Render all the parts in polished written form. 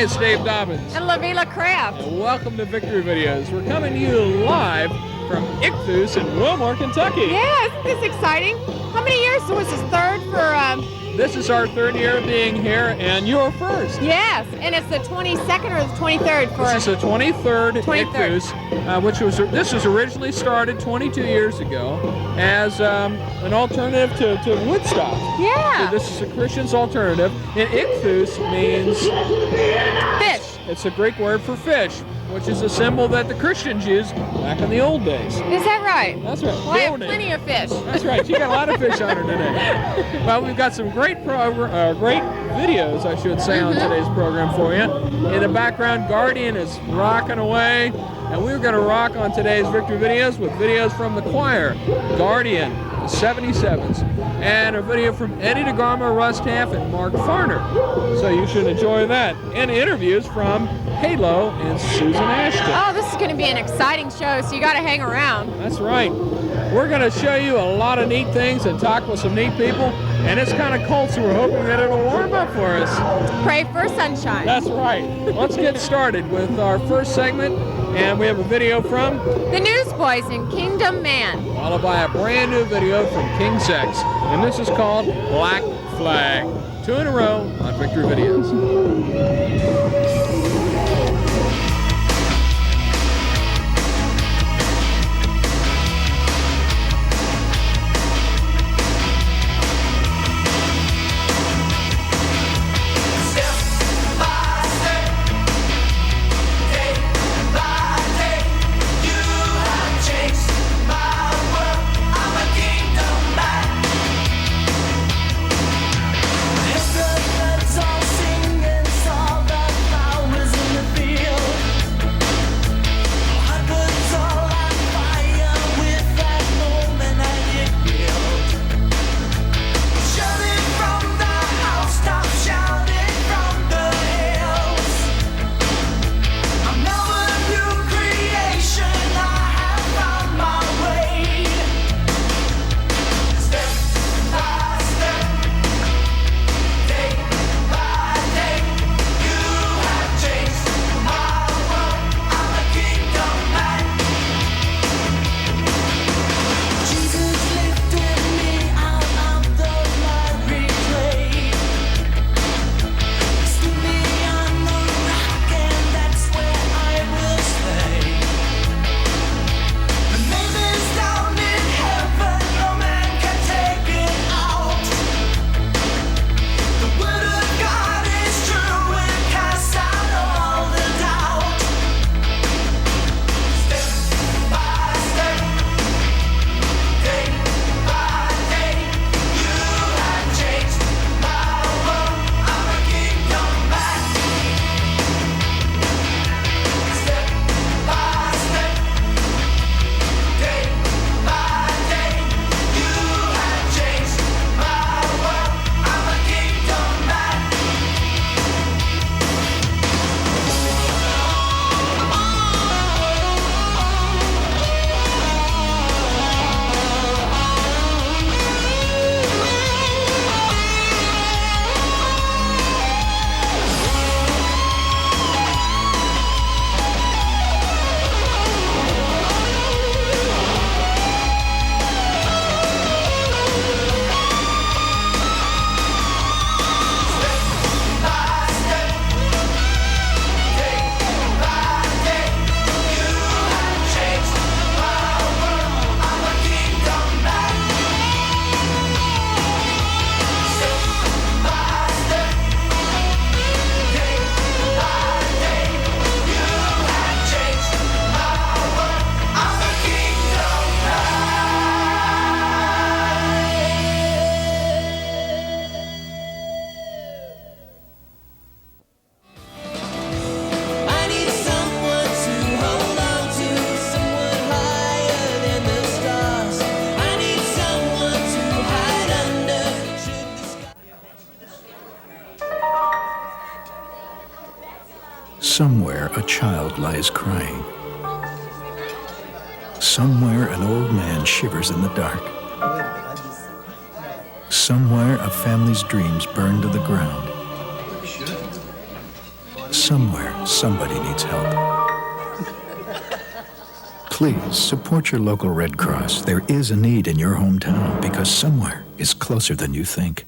it's Dave Dobbins. And Lavila Kraft. And welcome to Victory Videos. We're coming to you live from Icthus in Wilmore, Kentucky. Yeah, isn't this exciting? How many years was this? Third for... This is our third year of being here, and you're first. Yes, and it's the 22nd or the 23rd for... This is the 23rd 23rd. Icthus, this was originally started 22 years ago as an alternative to Woodstock. Yeah. So this is a Christian's alternative, and Icthus means... Fish. It's a Greek word for fish, which is a symbol that the Christians used back in the old days. Is that right? That's right. Well, I have plenty of fish. That's right. You got a lot of fish on her today. Well, we've got some great videos, I should say, on today's program for you. In the background, Guardian is rocking away, and we're going to rock on today's Victory Videos with videos from the choir, Guardian, the 77s, and a video from Eddie DeGarmo, Russ Taff, and Mark Farner. So you should enjoy that. And interviews from Halo and Susan Ashton. Oh, this is going to be an exciting show, so you got to hang around. That's right. We're going to show you a lot of neat things and talk with some neat people. And it's kind of cold, so we're hoping that it'll warm up for us. Pray for sunshine. That's right. Let's get started with our first segment. And we have a video from The Newsboys in Kingdom Man, followed by a brand new video from King's X. And this is called Black Flag. 2 in a row on Victory Videos. Somewhere a child lies crying. Somewhere an old man shivers in the dark. Somewhere a family's dreams burn to the ground. somewhere, somebody needs help. Please support your local Red Cross. There is a need in your hometown because somewhere is closer than you think.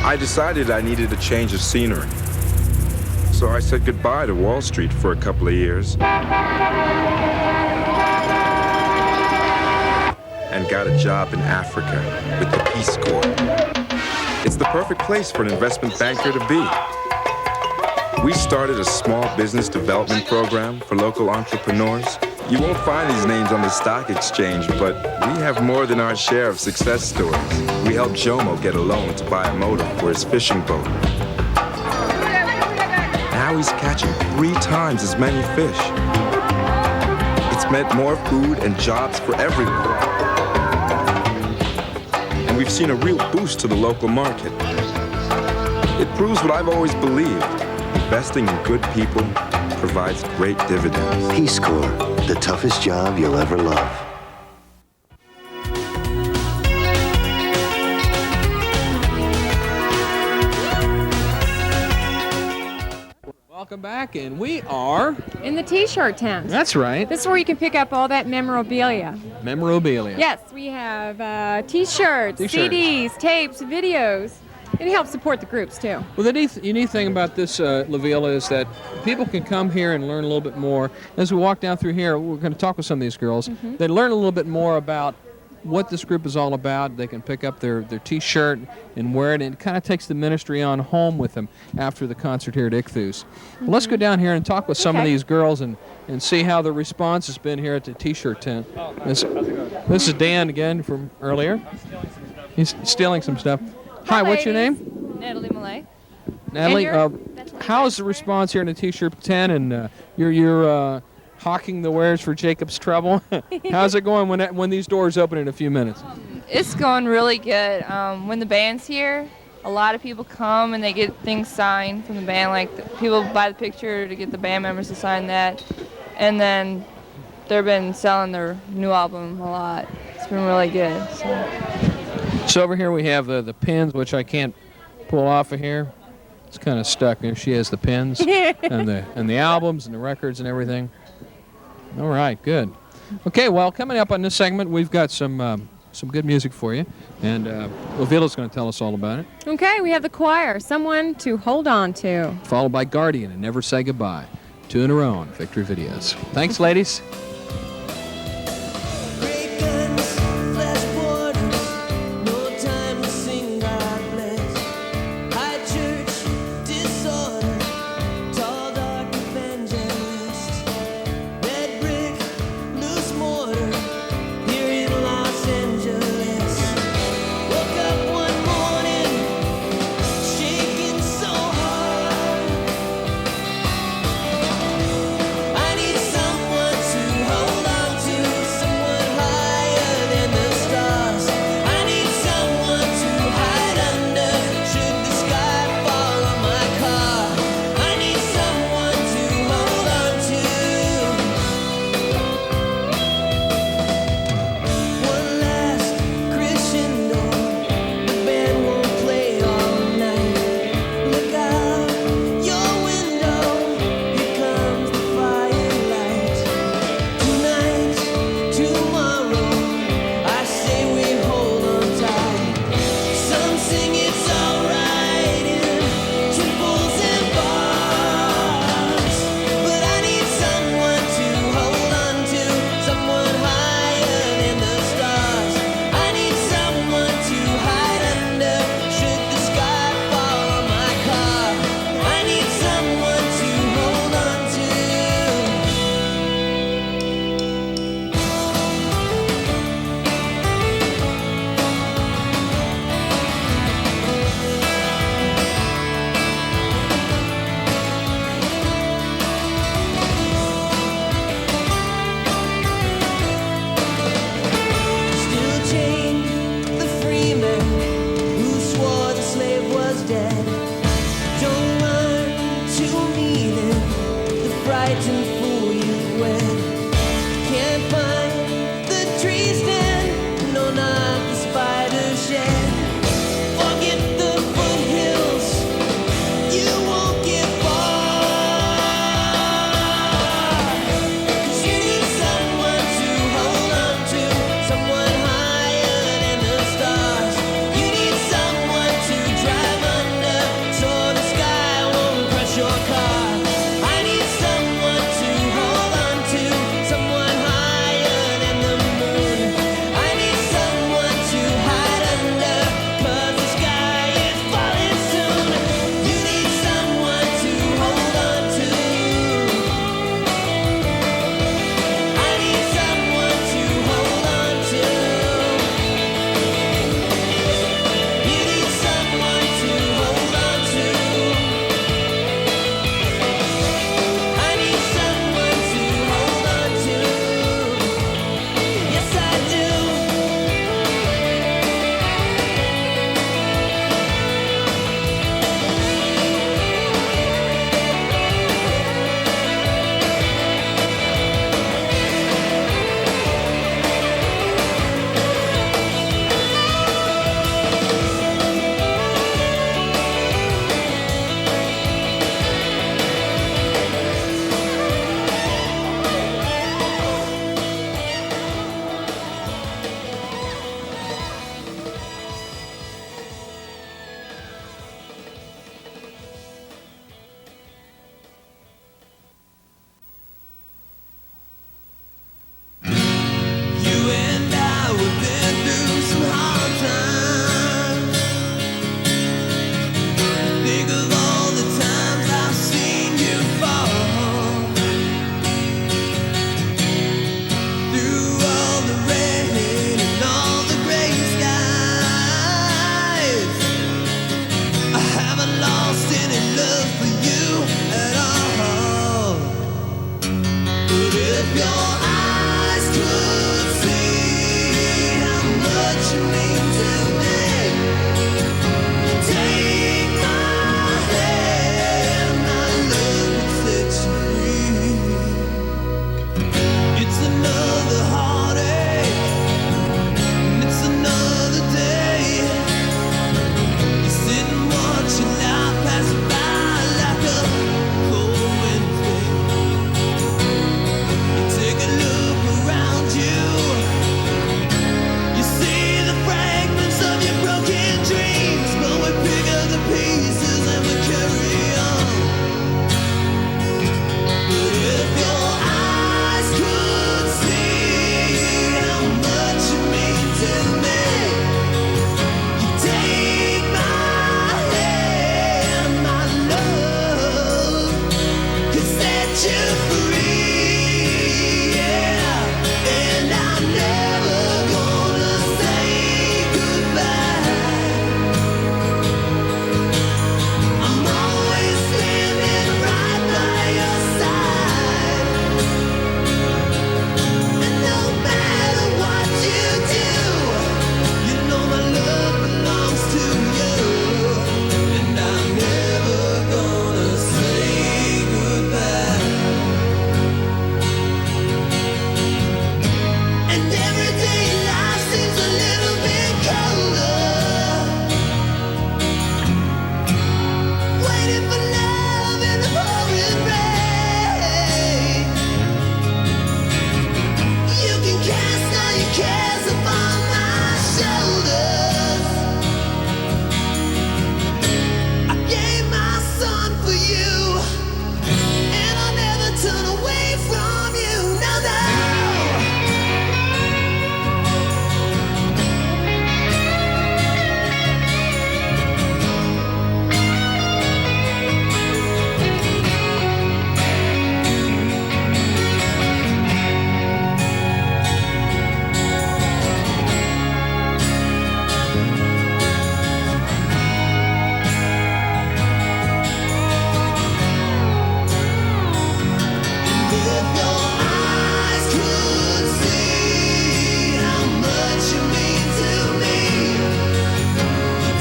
I decided I needed a change of scenery. So I said goodbye to Wall Street for a couple of years and got a job in Africa with the Peace Corps. It's the perfect place for an investment banker to be. We started a small business development program for local entrepreneurs. You won't find these names on the stock exchange, but we have more than our share of success stories. We helped Jomo get a loan to buy a motor for his fishing boat. Now he's catching 3 times as many fish. It's meant more food and jobs for everyone. And we've seen a real boost to the local market. It proves what I've always believed. Investing in good people provides great dividends. Peace Corps, the toughest job you'll ever love. Welcome back, and we are... In the T-shirt tent. That's right. This is where you can pick up all that memorabilia. Memorabilia. Yes, we have T-shirts, CDs, tapes, videos. It helps support the groups, too. Well, the unique thing about this, Lavilla, is that people can come here and learn a little bit more. As we walk down through here, we're going to talk with some of these girls. Mm-hmm. They learn a little bit more about what this group is all about. They can pick up their T-shirt and wear it, and it kind of takes the ministry on home with them after the concert here at Icthus. Mm-hmm. Well, let's go down here and talk with some of these girls and see how the response has been here at the T-shirt tent. This is Dan again from earlier. He's stealing some stuff. Hi, what's your name? Natalie Millay. Natalie, how is the response here in the T-shirt tent? And you're hawking the wares for Jacob's Trouble. How's it going when these doors open in a few minutes? It's going really good. When the band's here, a lot of people come and they get things signed from the band. Like people buy the picture to get the band members to sign that, and then they've been selling their new album a lot. It's been really good. So over here we have the pins, which I can't pull off of here. It's kind of stuck. There she has the pins and the albums and the records and everything. All right, good. Okay, well, coming up on this segment, we've got some good music for you, and Lavilla's going to tell us all about it. Okay, we have the choir, Someone to Hold On To. Followed by Guardian and Never Say Goodbye. 2 in a row on Victory Videos. Thanks, ladies. I need someone to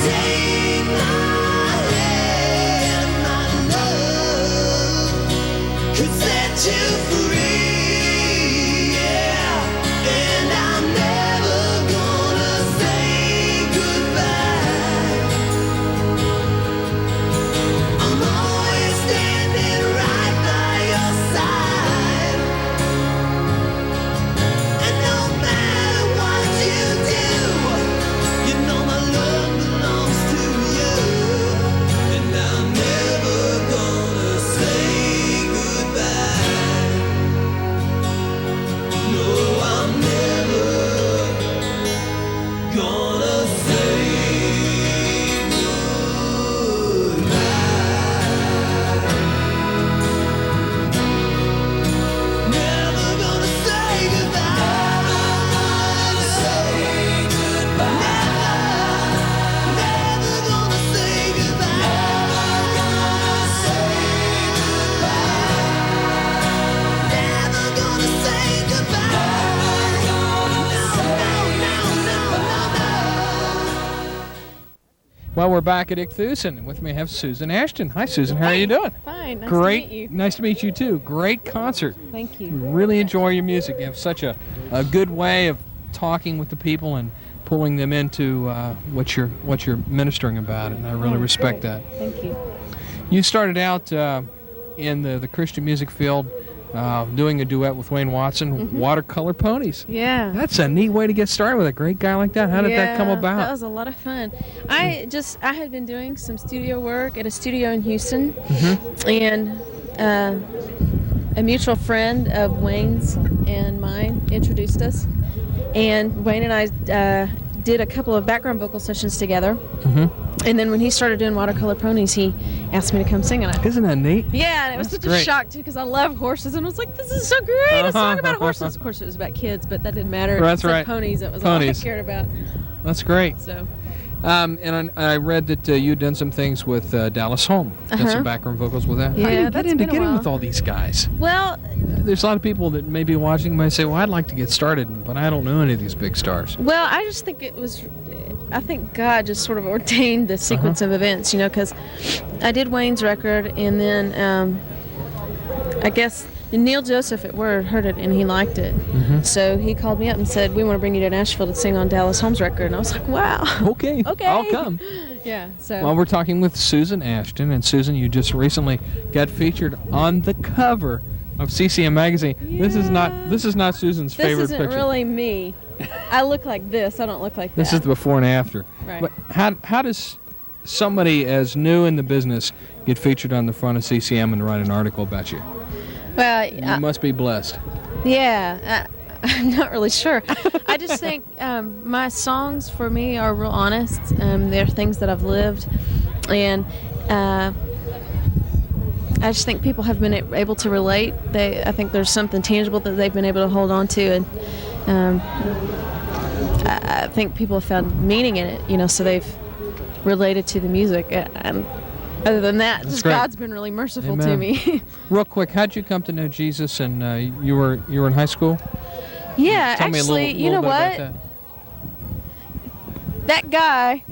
Take my hand, my love could set you free, yeah. And I'm never gonna say goodbye. I'm always standing right by your side. And no matter what you do, you know my love belongs to you. And I'm never gonna say goodbye. No, I'm never gonna say goodbye. Never gonna say goodbye. Say goodbye. Never gonna say goodbye. Never gonna say goodbye. No, no. Well, we're back at Icthus, and with me I have Susan Ashton. Hi, Susan. How are you doing? Fine. Nice Great. to meet you. Nice to meet you too. Great concert. Thank you. Really enjoy your music. You have such a good way of talking with the people and pulling them into what you're ministering about, and I really Oh, respect great. that. Thank you. You started out in the Christian music field doing a duet with Wayne Watson, Watercolor Ponies. Yeah. That's a neat way to get started with a great guy like that. How did that come about? That was a lot of fun. I had been doing some studio work at a studio in Houston, and a mutual friend of Wayne's and mine introduced us, and Wayne and I did a couple of background vocal sessions together. And then when he started doing Watercolor Ponies, he asked me to come sing on it. Isn't that neat? Yeah, and it was That's such great. a shock too, because I love horses, and I was like, "This is so great! A song about horses." Of course, it was about kids, but that didn't matter. That's It said right. Ponies. That was Ponies. all I cared about. That's great. So. And I read that you'd done some things with Dallas Holm. Done some background vocals with that. How do Yeah, you get that's into been a getting while. with all these guys? Well, There's a lot of people that may be watching might say, well, I'd like to get started, but I don't know any of these big stars. I just think I think God just sort of ordained the sequence of events, because I did Wayne's record, and then I guess Neil Joseph at Word heard it and he liked it. So he called me up and said, "We want to bring you to Nashville to sing on Dallas Holm's record." And I was like, "Wow." Okay. Okay. I'll come. Yeah. So. Well, we're talking with Susan Ashton, and Susan, you just recently got featured on the cover of CCM magazine. This is not Susan's this favorite isn't picture. really me. I look like this. I don't look like that. This is the before and after. Right. But how does somebody as new in the business get featured on the front of CCM and write an article about you? Well, You must be blessed. yeah, I'm not really sure. I just think my songs for me are real honest. They're things that I've lived, and I just think people have been able to relate. I think there's something tangible that they've been able to hold on to, and I think people have found meaning in it. So they've related to the music. And other than that, That's just great. God's been really merciful to Amen. me. Real quick, how'd you come to know Jesus? And you were in high school? Yeah, Tell me a actually, little you know bit what? about That guy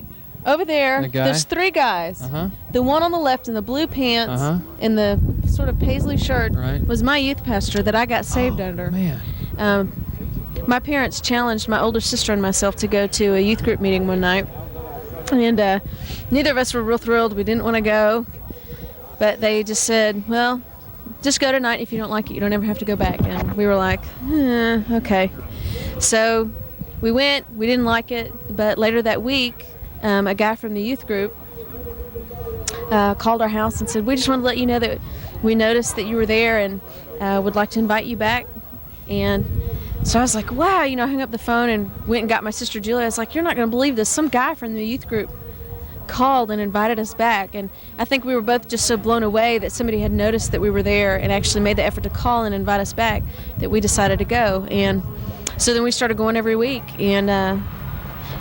over there, The guy? there's three guys. Uh-huh. The one on the left in the blue pants Uh-huh. and the sort of paisley shirt Right. was my youth pastor that I got saved under. Man. My parents challenged my older sister and myself to go to a youth group meeting one night. And neither of us were real thrilled. We didn't want to go. But they just said, well, just go tonight. If you don't like it, you don't ever have to go back. And we were like, okay. So we went. We didn't like it. But later that week, a guy from the youth group called our house and said, we just wanted to let you know that we noticed that you were there and would like to invite you back. And so I was like, wow, I hung up the phone and went and got my sister Julia. I was like, you're not going to believe this. Some guy from the youth group called and invited us back. And I think we were both just so blown away that somebody had noticed that we were there and actually made the effort to call and invite us back that we decided to go. And so then we started going every week. And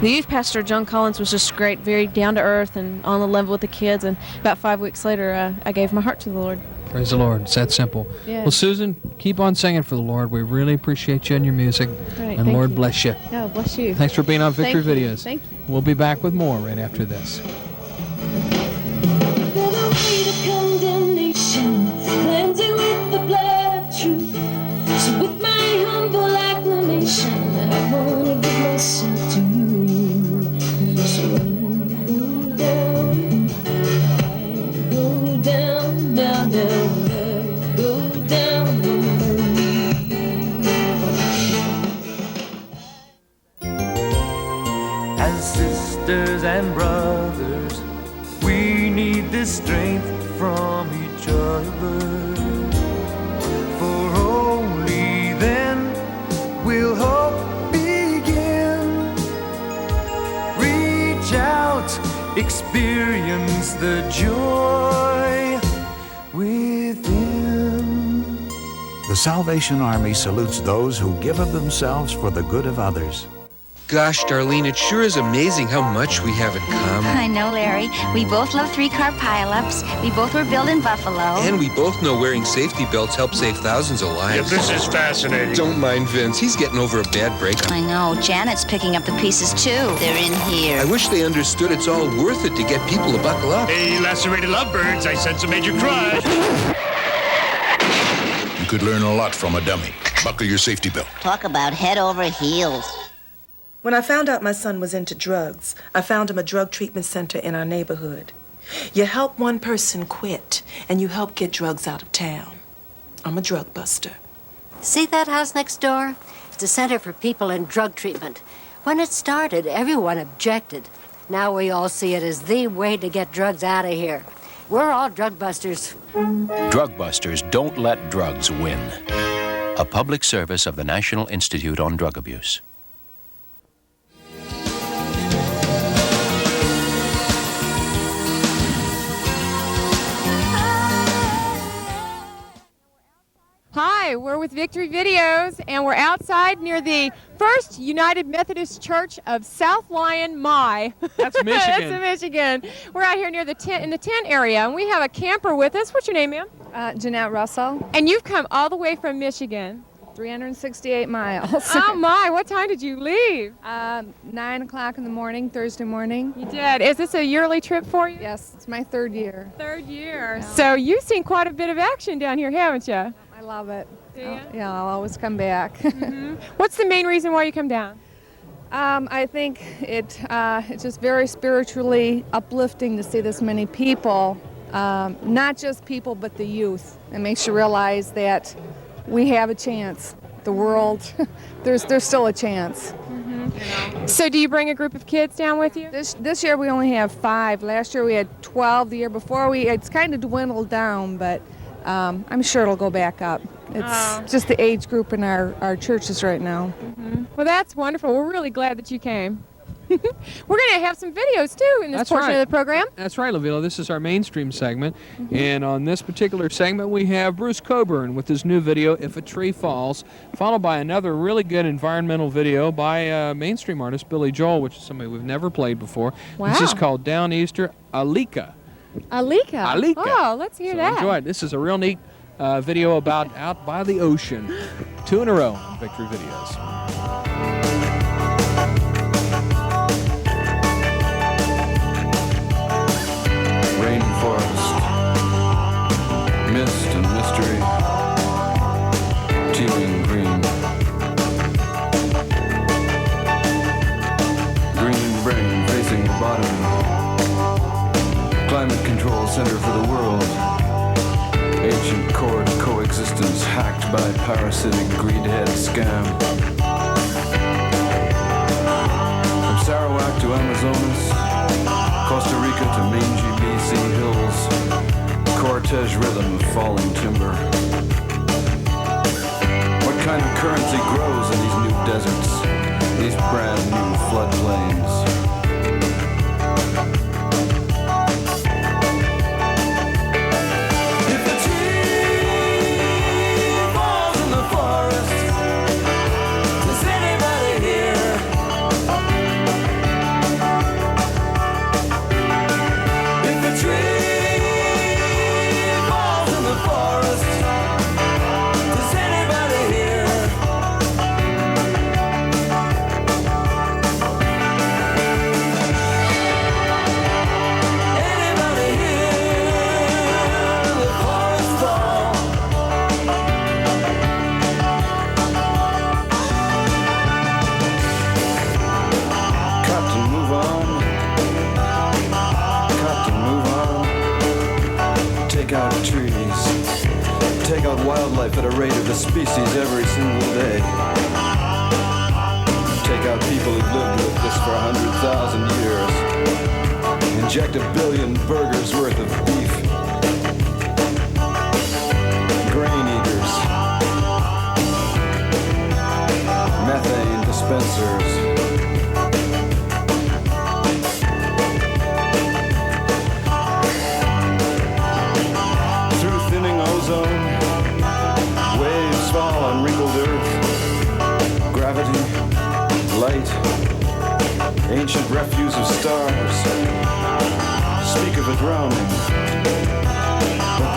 the youth pastor, John Collins, was just great, very down to earth and on the level with the kids. And about 5 weeks later, I gave my heart to the Lord. Praise the Lord. It's that simple. Yeah. Well, Susan, keep on singing for the Lord. We really appreciate you and your music. Right, and thank Lord you. bless you. God bless you. Thanks for being on Victory Thank you. Videos. Thank you. We'll be back with more right after this. For the weight of condemnation, cleansing with the blood of truth. So with my humble acclamation, I want to give myself to you. So I go down, down, down, go down on my knees. As sisters and brothers, we need this strength from each other. For only then will hope begin. Reach out, experience the joy within. The Salvation Army salutes those who give of themselves for the good of others. Gosh, Darlene, it sure is amazing how much we have in common. I know, Larry. We both love three-car pileups. We both were built in Buffalo. And we both know wearing safety belts helps save thousands of lives. Yeah, this is fascinating. Don't mind Vince. He's getting over a bad breakup. I know. Janet's picking up the pieces, too. They're in here. I wish they understood it's all worth it to get people to buckle up. Hey, lacerated lovebirds, I sense a major crush. You could learn a lot from a dummy. Buckle your safety belt. Talk about head over heels. When I found out my son was into drugs, I found him a drug treatment center in our neighborhood. You help one person quit, and you help get drugs out of town. I'm a drug buster. See that house next door? It's a center for people in drug treatment. When it started, everyone objected. Now we all see it as the way to get drugs out of here. We're all drug busters. Drug busters don't let drugs win. A public service of the National Institute on Drug Abuse. Hi, we're with Victory Videos, and we're outside near the First United Methodist Church of South Lyon, My. That's Michigan. That's in Michigan. We're out here near the tent, in the tent area, and we have a camper with us. What's your name, ma'am? Jeanette Russell. And you've come all the way from Michigan. 368 miles. Oh my, what time did you leave? 9 o'clock in the morning, Thursday morning. You did. Is this a yearly trip for you? Yes, it's my third year. Third year. Yeah. So you've seen quite a bit of action down here, haven't you? I love it. Do you? Yeah, I'll always come back. Mm-hmm. What's the main reason why you come down? I think it's just very spiritually uplifting to see this many people, not just people, but the youth. It makes you realize that we have a chance. The world, there's still a chance. Mm-hmm. So do you bring a group of kids down with you? This year we only have 5. Last year we had 12. The year before it's kind of dwindled down, but I'm sure it'll go back up. It's just the age group in our churches right now. Mm-hmm. Well, that's wonderful. We're really glad that you came. We're going to have some videos, too, in this portion of the program. That's right, Lavila. This is our mainstream segment. Mm-hmm. And on this particular segment, we have Bruce Coburn with his new video, If a Tree Falls, followed by another really good environmental video by mainstream artist Billy Joel, which is somebody we've never played before. Wow. This is called Down Easter Alika. Alika? Alika. Oh, let's hear that. Enjoy it. This is a real neat video about out by the ocean. 2 in a row on Victory Videos. Rainforest, mist and mystery, teeming green. Green brain facing the bottom. Climate control center for the world. Ancient cord coexistence hacked by parasitic greedhead scam. From Sarawak to Amazonas, Costa Rica to mangy BC hills, Cortez rhythm of falling timber. What kind of currency grows in these new deserts, these brand new floodplains? take out trees, take out wildlife at a rate of a species every single day. Take out people who've lived with this for 100,000 years. Inject 1 billion burgers worth of beef. Grain eaters. Methane dispensers. Through thinning ozone, waves fall on wrinkled earth. Gravity, light, ancient refuse of stars. Speak of a drowning. But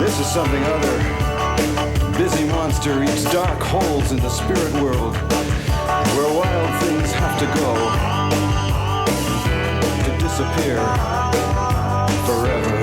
this is something other. Busy monster eats dark holes in the spirit world, where wild things have to go to disappear forever.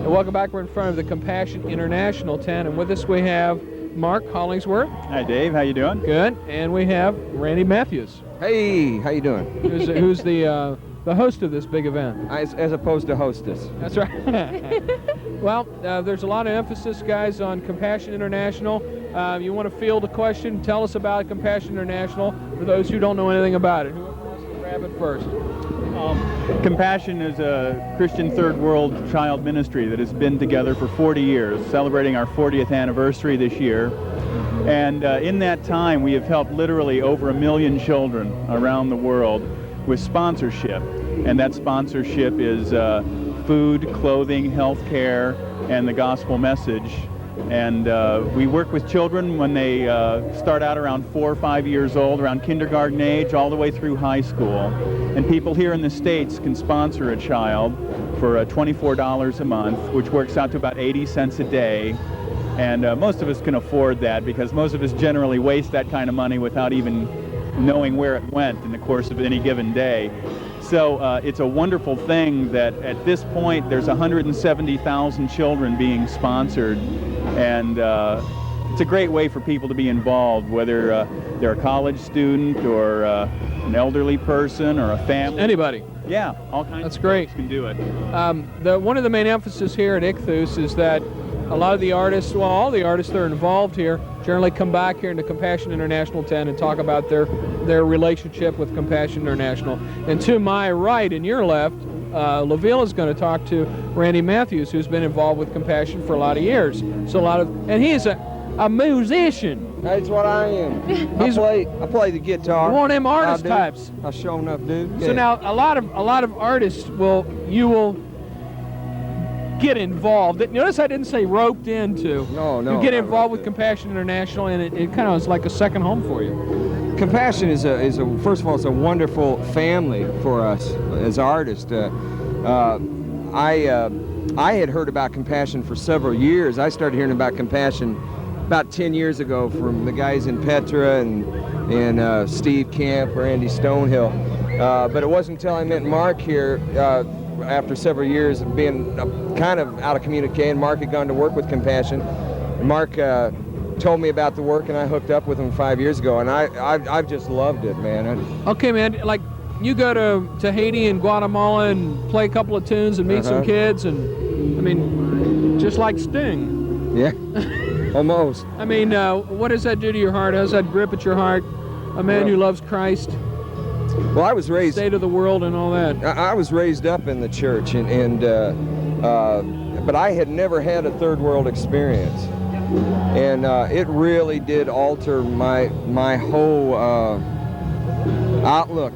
Welcome back. We're in front of the Compassion International tent, and with us we have Mark Hollingsworth. Hi, Dave. How you doing? Good. And we have Randy Matthews. Hey, how you doing? Who's the host of this big event? As opposed to hostess. That's right. Well, there's a lot of emphasis, guys, on Compassion International. You want to field a question? Tell us about Compassion International for those who don't know anything about it. Whoever wants to grab it first. Compassion is a Christian third world child ministry that has been together for 40 years, celebrating our 40th anniversary this year. And in that time, we have helped literally over 1 million children around the world with sponsorship. And that sponsorship is food, clothing, health care, and the gospel message. And we work with children when they start out around 4 or 5 years old, around kindergarten age, all the way through high school. And people here in the States can sponsor a child for $24 a month, which works out to about 80 cents a day. And most of us can afford that because most of us generally waste that kind of money without even knowing where it went in the course of any given day. So it's a wonderful thing that at this point there's 170,000 children being sponsored, and it's a great way for people to be involved, whether they're a college student or an elderly person or a family. Anybody. Yeah, all kinds That's of great. folks can do it. One of the main emphasis here at Icthus is that a lot of the artists, well, all the artists that are involved here generally come back here into Compassion International tent and talk about their relationship with Compassion International. And to my right and your left, LaVille is going to talk to Randy Matthews, who's been involved with Compassion for a lot of years. So and he's a musician. That's what I am. I play the guitar. One of them artist types. I sure enough do. So now a lot of artists will get involved. Notice I didn't say roped into. No. You get involved with Compassion International, and it kind of is like a second home for you. Compassion is a first of all, it's a wonderful family for us as artists. I had heard about Compassion for several years. I started hearing about Compassion about 10 years ago from the guys in Petra and Steve Camp or Andy Stonehill. But it wasn't until I met Mark here after several years of being kind of out of communication. Mark had gone to work with Compassion. Mark told me about the work, and I hooked up with him 5 years ago, and I've just loved it, man. Okay, man. Like, you go to Haiti and Guatemala and play a couple of tunes and meet some kids, and I mean, just like Sting. Yeah, almost. I mean, what does that do to your heart? How does that grip at your heart? A man who loves Christ. Well, I was raised state of the world and all that. I was raised up in the church, but I had never had a third world experience, and it really did alter my whole outlook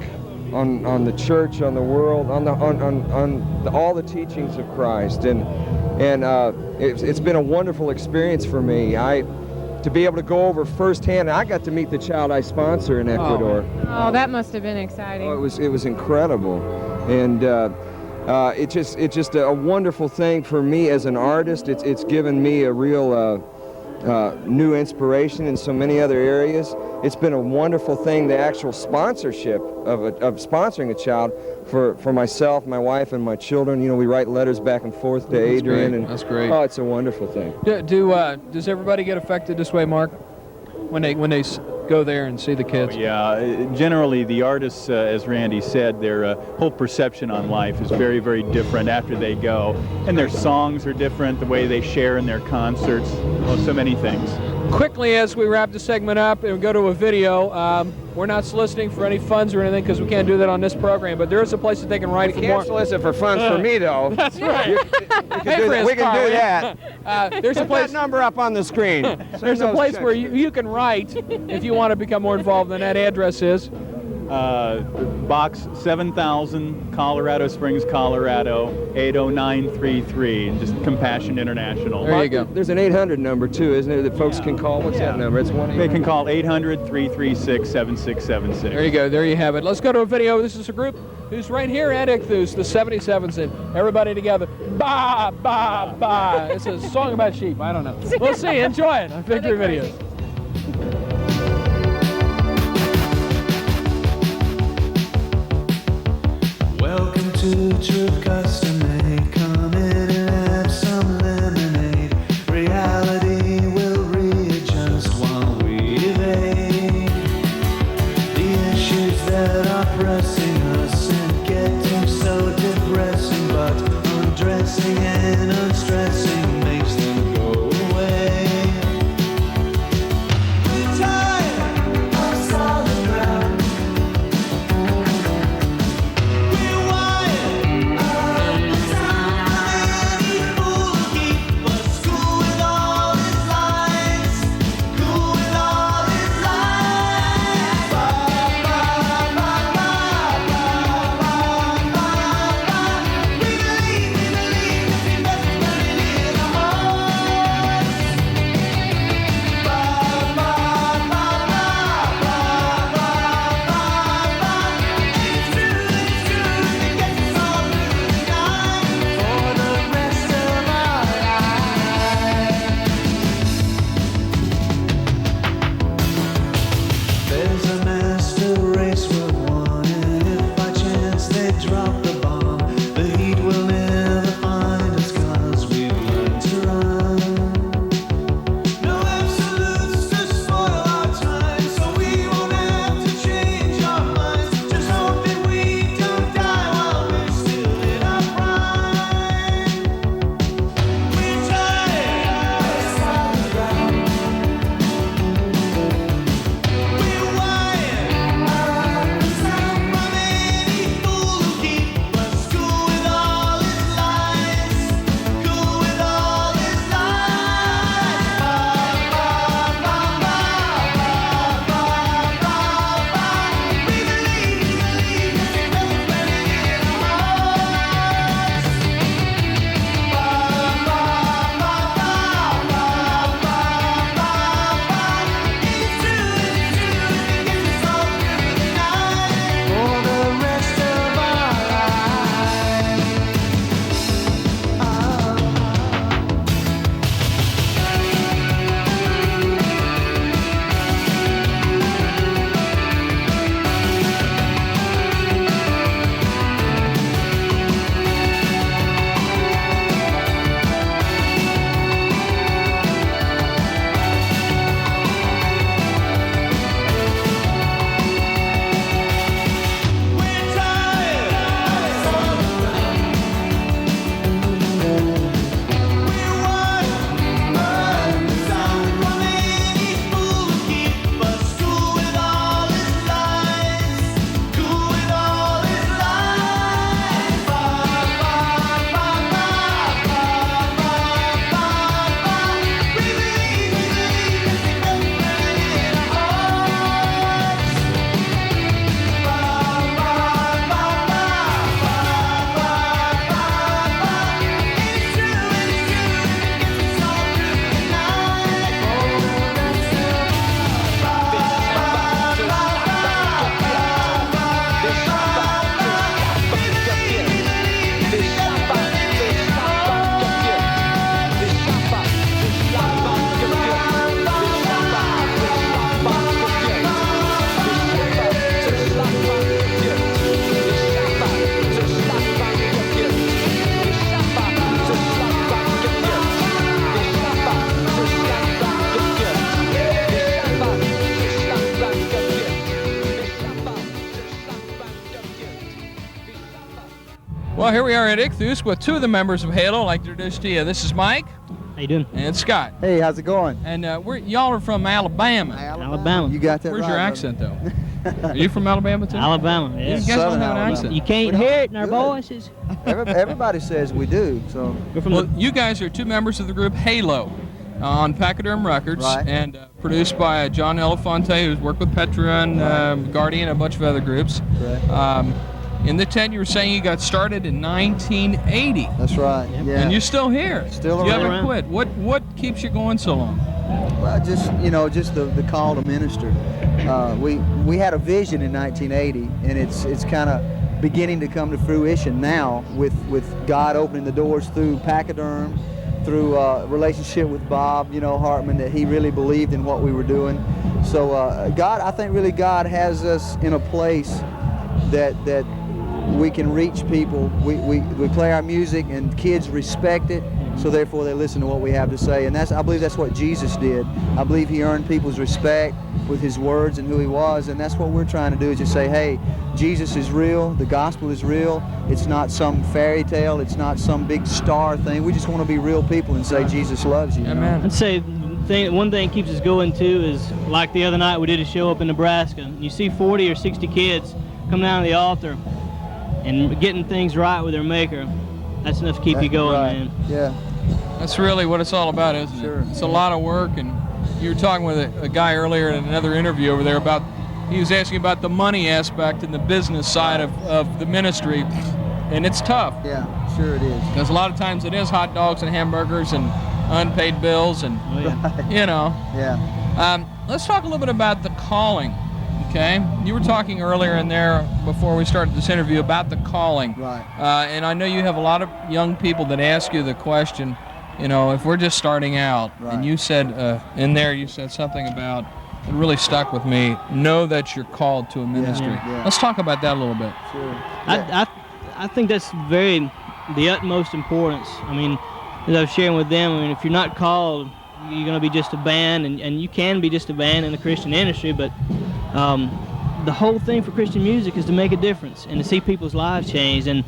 on the church, on the world, on all the teachings of Christ, and it's been a wonderful experience for me. To be able to go over firsthand. I got to meet the child I sponsor in Ecuador. Oh, that must have been exciting. Oh, it was incredible, and it's just a wonderful thing for me as an artist. It's given me a real new inspiration in so many other areas. It's been a wonderful thing, the actual sponsorship of sponsoring a child for myself, my wife, and my children. You know, we write letters back and forth to Adrian. That's great. Oh, it's a wonderful thing. Does everybody get affected this way, Mark, when they go there and see the kids? Oh, yeah, generally the artists, as Randy said, their whole perception on life is very, very different after they go. And their songs are different, the way they share in their concerts, so many things. Quickly, as we wrap the segment up and go to a video, we're not soliciting for any funds or anything because we can't do that on this program, but there is a place that they can write for more. You can't solicit for funds for me, though. That's right. We can do that. There's a place. Put that number up on the screen. There's a place where you can write if you want to become more involved, and that address is? Box 7000, Colorado Springs, Colorado, 80933, and just Compassion International. There you go. There's an 800 number, too, isn't there, that folks can call? What's that number? It's 1-800. They can call 800-336-7676. There you go. There you have it. Let's go to a video. This is a group who's right here at Icthus, the 77s, and everybody together. Ba, ba, ba. It's a song about sheep. I don't know. We'll see. Enjoy it on Victory Videos. Welcome to Truth Custom Made. Come in and have some lemonade. Reality will readjust while we evade the issues that are pressing us and getting so depressing. But undressing and unstressing makes them go away. We're tired of solid ground. Well, here we are at Icthus with two of the members of Halo. I'd like to introduce to you. This is Mike. How you doing? And Scott. Hey, how's it going? And y'all are from Alabama. Alabama. You got that Where's right, your brother. accent, though? Are you from Alabama, too? Alabama, yeah. You guys don't have an accent. You can't hear it in our voices. Everybody says we do, so. Well, you guys are two members of the group Halo on Pachyderm Records, Right. and produced by John Elefante, who's worked with Petra and Guardian and a bunch of other groups. Right. In the 10, you were saying you got started in 1980. That's right. Yeah. And you're still here. Still You haven't around. quit. What keeps you going so long? Well, just the call to minister. We had a vision in 1980, and it's kind of beginning to come to fruition now with God opening the doors through Pachyderm, through relationship with Bob, Hartman, that he really believed in what we were doing. So I think really God has us in a place that we can reach people. We play our music and kids respect it, so therefore they listen to what we have to say. And I believe that's what Jesus did. I believe he earned people's respect with his words and who he was, and that's what we're trying to do, is just say, hey, Jesus is real, the gospel is real, it's not some fairy tale, it's not some big star thing. We just want to be real people and say Jesus loves you. Amen. I'd say one thing keeps us going too is, like the other night we did a show up in Nebraska, and you see 40 or 60 kids come down to the altar and getting things right with their maker. That's enough to keep you going, right. man. Yeah. That's really what it's all about, isn't Sure. it? It's a lot of work, and you were talking with a guy earlier in another interview over there about, he was asking about the money aspect and the business side of the ministry, and it's tough. Yeah, sure it is. Because a lot of times it is hot dogs and hamburgers and unpaid bills and, Yeah. Let's talk a little bit about the calling, okay? You were talking earlier in there before we started this interview about the calling. Right. And I know you have a lot of young people that ask you the question, if we're just starting out, Right. and you said, in there you said something about, it really stuck with me, know that you're called to a ministry. Yeah. Let's talk about that a little bit. Sure. I think that's the utmost importance. I mean, as I was sharing with them, if you're not called, you're going to be just a band, and you can be just a band in the Christian industry, but the whole thing for Christian music is to make a difference and to see people's lives changed. And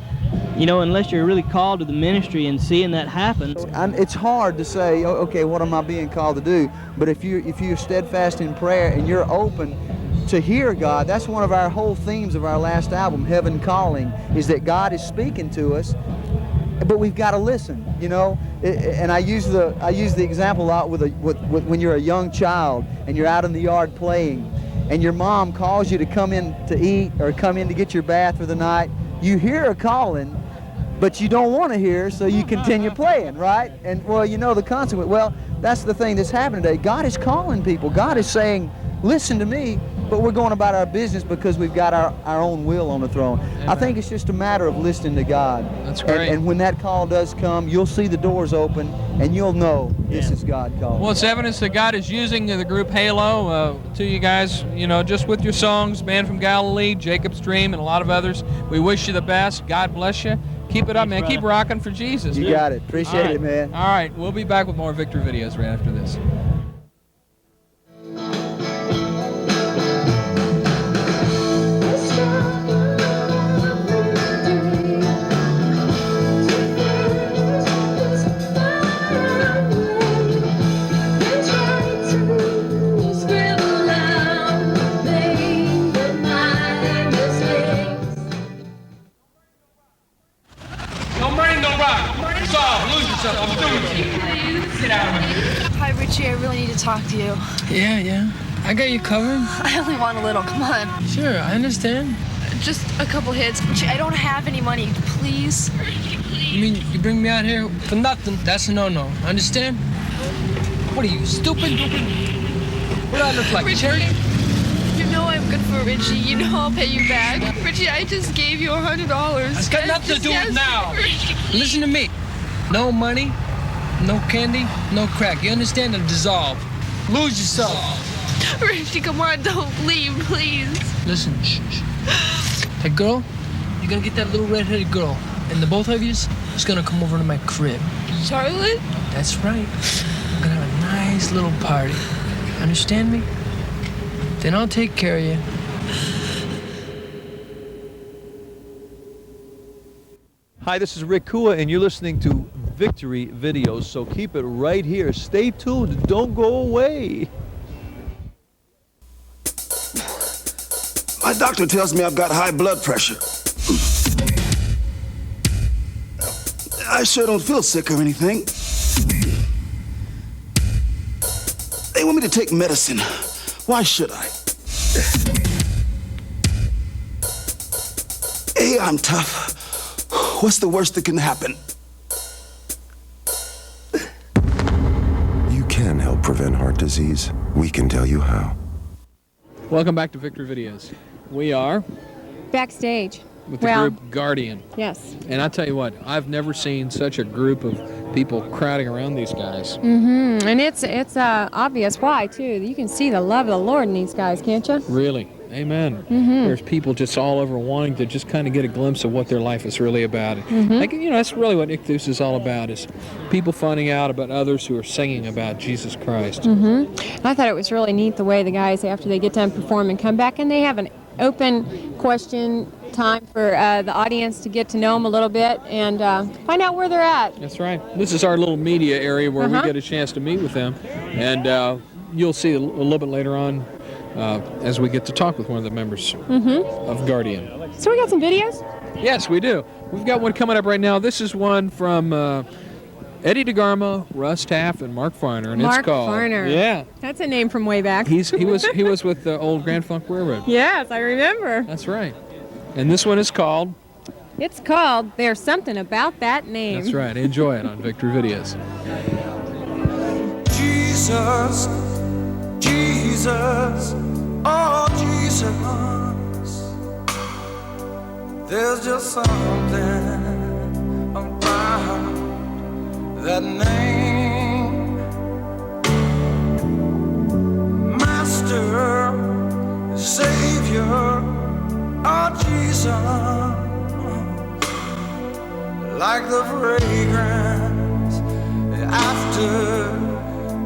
unless you're really called to the ministry and seeing that happen, It's hard to say, okay, what am I being called to do? But if you're steadfast in prayer and you're open to hear God, that's one of our whole themes of our last album, Heaven Calling, is that God is speaking to us, but we've got to listen, And I use the example a lot with when you're a young child and you're out in the yard playing, and your mom calls you to come in to eat or come in to get your bath for the night. You hear her calling, but you don't want to hear, so you continue playing, right? And the consequence. Well, that's the thing that's happening today. God is calling people. God is saying, listen to me, but we're going about our business because we've got our own will on the throne. Amen. I think it's just a matter of listening to God. That's great. And when that call does come, you'll see the doors open, and you'll know this is God calling. Well, it's evidence that God is using the group Halo to you guys, just with your songs, Man from Galilee, Jacob's Dream, and a lot of others. We wish you the best. God bless you. Keep it up, man. Keep rocking for Jesus. You got it. Appreciate it, man. All right. We'll be back with more Victory videos right after this. I'm doing it. Sit down. Hi, Richie. I really need to talk to you. Yeah. I got you covered. I only want a little. Come on. Sure, I understand. Just a couple hits. Richie, I don't have any money. Please. You mean you bring me out here for nothing? That's a no-no. Understand? What are you, stupid? What do I look like, Richie, Cherry? you know I'm good for Richie. You know I'll pay you back. Richie, I just gave you $100. It's got nothing to do with now. Listen to me. No money, no candy, no crack. You understand? And dissolve. Lose yourself. Richie, come on, don't leave, please. Listen, shh. That girl, you're gonna get that little red-headed girl, and the both of yous is gonna come over to my crib. Charlotte? That's right. We're gonna have a nice little party. Understand me? Then I'll take care of you. Hi, this is Rick Kua, and you're listening to Victory Videos, so keep it right here. Stay tuned. Don't go away. My doctor tells me I've got high blood pressure. I sure don't feel sick or anything. They want me to take medicine. Why should I? Hey, I'm tough. What's the worst that can happen? You can help prevent heart disease. We can tell you how. Welcome back to Victory Videos. We are Backstage. with the group Guardian. Yes. And I tell you what, I've never seen such a group of people crowding around these guys. Mm-hmm. And it's obvious why, too. You can see the love of the Lord in these guys, can't you? Really. Amen. Mm-hmm. There's people just all over wanting to just kind of get a glimpse of what their life is really about. Mm-hmm. Like, you know, that's really what Icthus is all about, is people finding out about others who are singing about Jesus Christ. Mm-hmm. I thought it was really neat the way the guys, after they get done performing, come back and they have an open question time for the audience to get to know them a little bit and find out where they're at. That's right. This is our little media area where we get a chance to meet with them. And you'll see a little bit later on as we get to talk with one of the members of Guardian. So we got some videos? Yes, we do. We've got one coming up right now. This is one from Eddie DeGarmo, Russ Taff, and Mark Farner, and Mark it's called Farner. Yeah. That's a name from way back. He was with the old Grand Funk Railroad. Yes, I remember. That's right. And this one is called. It's called There's Something About That Name. That's right. Enjoy it on Victory Videos. Jesus, Jesus, oh Jesus, there's just something about that name. Master, Savior, oh Jesus, like the fragrance after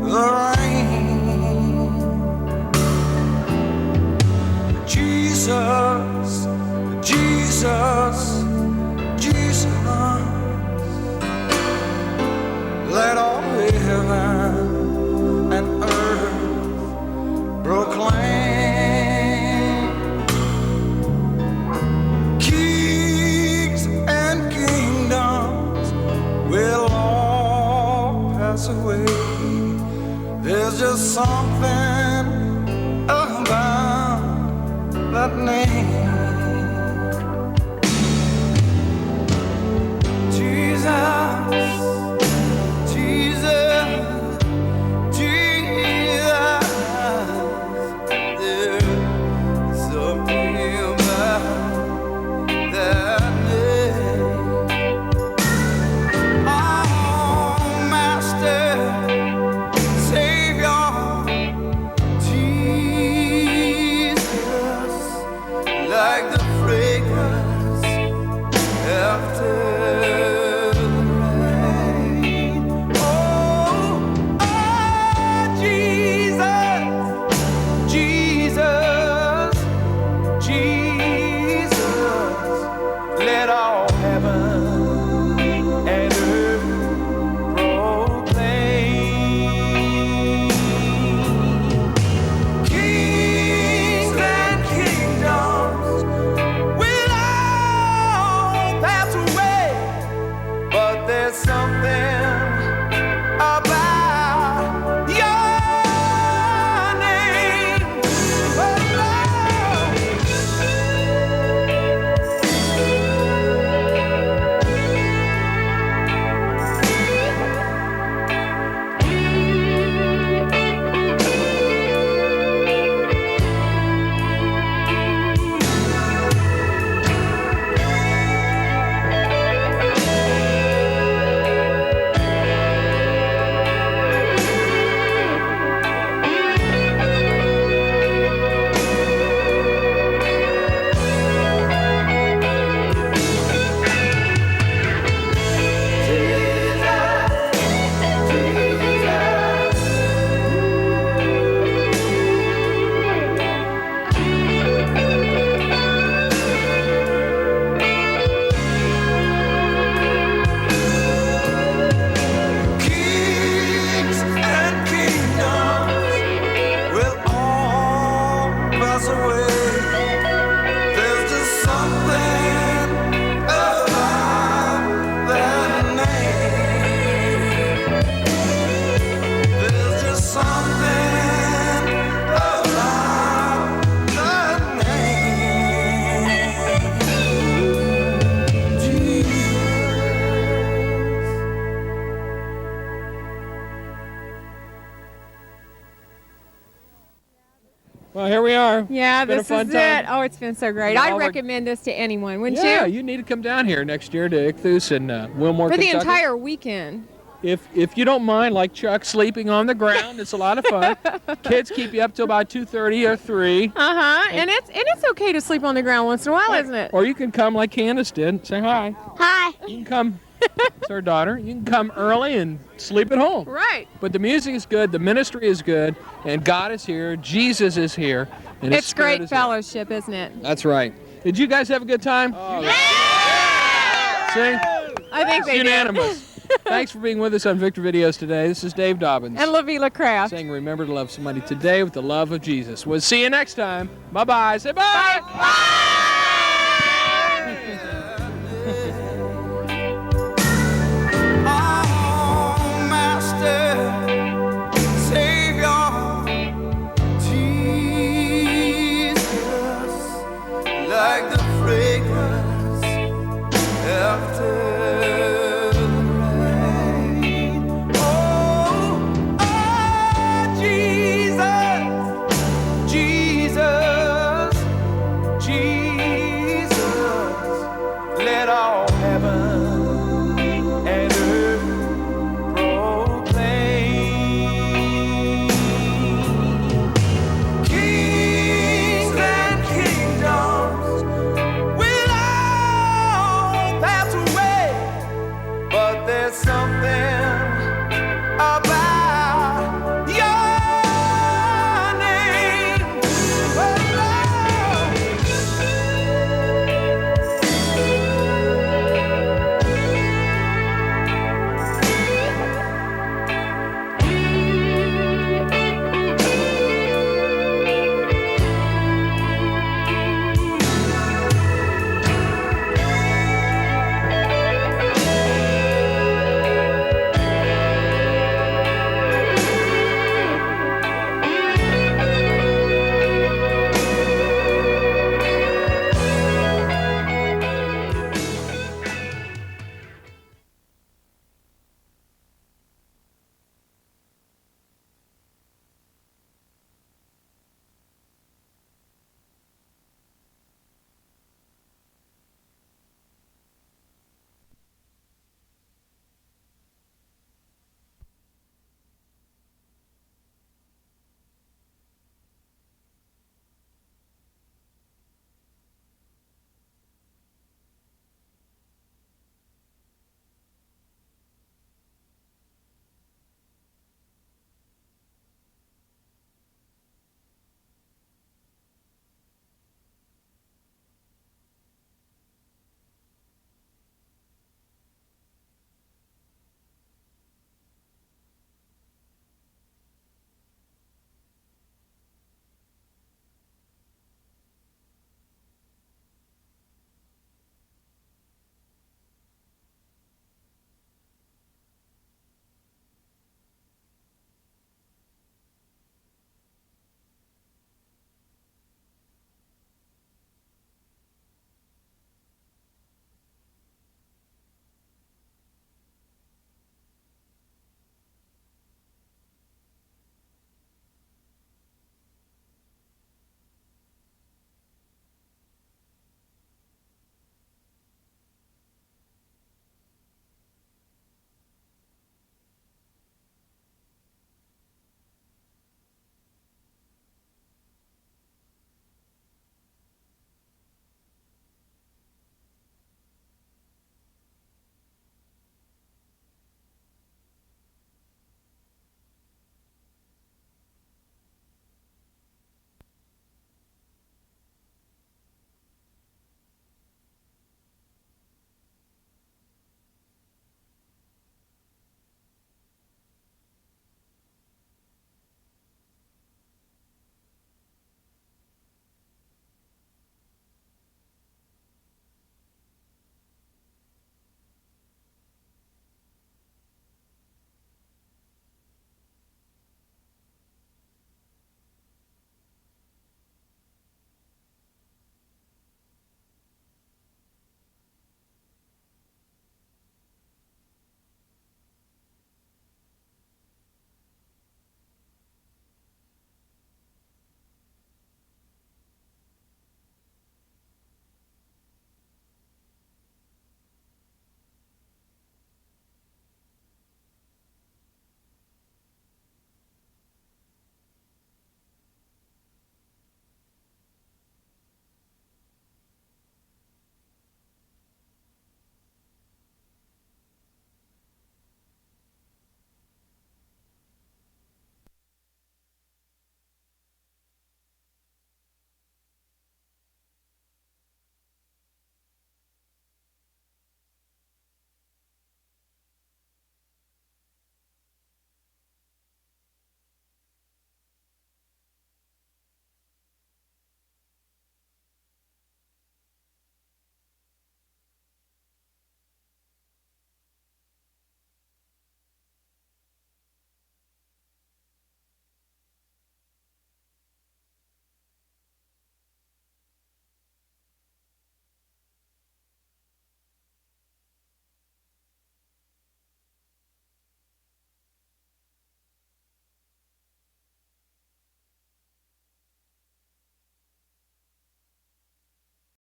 the rain. Jesus, Jesus, Jesus, let all heaven and earth proclaim. Kings and kingdoms will all pass away. There's just something about that name. Jesus, Jesus, Jesus, there's something about that name. Oh, Master, Savior, Jesus, like the fragrance after the rain. Oh, Jesus, Jesus, Jesus, let all heaven and earth proclaim. Kings and kingdoms here we are. Yeah, Been a this fun is time. it. Oh, it's been so great. Yeah, I'd all the- recommend this to anyone, wouldn't Yeah, you? you need to come down here next year to Icthus and Wilmore, For the Kentucky. entire weekend. If you don't mind, like Chuck, sleeping on the ground, it's a lot of fun. Kids keep you up till about 2:30 or 3. And it's okay to sleep on the ground once in a while, isn't it? Or you can come like Candace did and say hi. Hi. You can come. It's her daughter. You can come early and sleep at home. Right. But the music is good, the ministry is good, and God is here. Jesus is here. And His It's Spirit great is here. fellowship, isn't it? That's right. Did you guys have a good time? See? I think they did. Unanimous. Thanks for being with us on Victor Videos today. This is Dave Dobbins. And Lavila Craft. Saying remember to love somebody today with the love of Jesus. We'll see you next time. Bye-bye. Say bye. Like the fragrance after the rain. Oh, Jesus, Jesus, Jesus.